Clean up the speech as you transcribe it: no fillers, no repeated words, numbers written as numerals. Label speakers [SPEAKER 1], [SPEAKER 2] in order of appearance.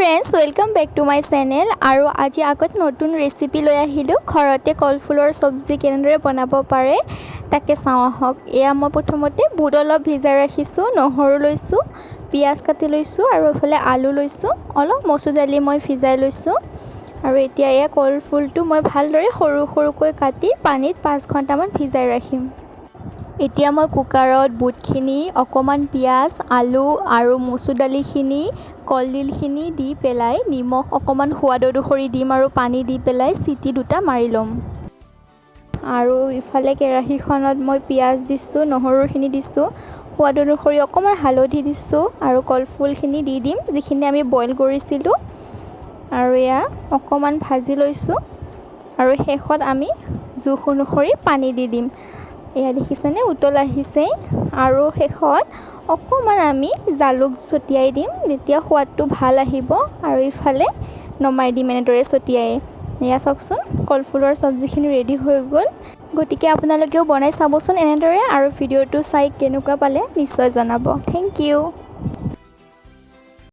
[SPEAKER 1] Friends welcome back to my channel और आज आगत नतुन रेसिपि लै आहिलो घरते कलफुलर सब्जी केनेदरे बनाब पारे ताके चाওঁ आहक। एया मैं प्रथमते बुट अलप भिजाই राखिছোঁ, নহৰু লৈছোঁ, पियाज काटि লৈছোঁ और इफाले आलू লৈছোঁ, अलप मसुर दालि मैं भिजाই লৈছোঁ और एतिया एया कलफुलটো मैं भालदरे सৰু सৰুকৈ काटि पानीत 5 घंटामान भिजाই राखिम। এতিয়া মই কুকাৰত বুটখিনি অকমান পিয়াজ আলু আৰু মসুৰ দালিখিনি কলডিলখিনি দি পেলাই নিমখ অকমান সোৱাদ অনুসৰি দিম আৰু পানী দি পেলাই সিটি দুটা মাৰি লম। আৰু ইফালে কেৰাহীখনত মই পিয়াজ দিছোঁ, নহৰুখিনি দিছোঁ, সোৱাদ অনুসৰি অকমান হালধি দিছোঁ আৰু কলফুলখিনি দি দিম যিখিনি আমি বইল কৰিছিলোঁ আৰু এয়া অকমান ভাজি লৈছোঁ আৰু শেষত আমি জোখ অনুসৰি পানী দি দিম। এয়া দেখিছেনে উতল আহিছে আৰু শেষত অকমান আমি জালুক ছটিয়াই দিম, তেতিয়া সোৱাদটো ভাল আহিব আৰু ইফালে নমাই দিম এনেদৰে ছটিয়াই। এয়া চাওকচোন কলফুলৰ সবজিখিনি ৰেডি হৈ গ'ল। গতিকে আপোনালোকেও বনাই চাবচোন এনেদৰে আৰু ভিডিঅ'টো চাই কেনেকুৱা পালে নিশ্চয় জনাব। Thank U.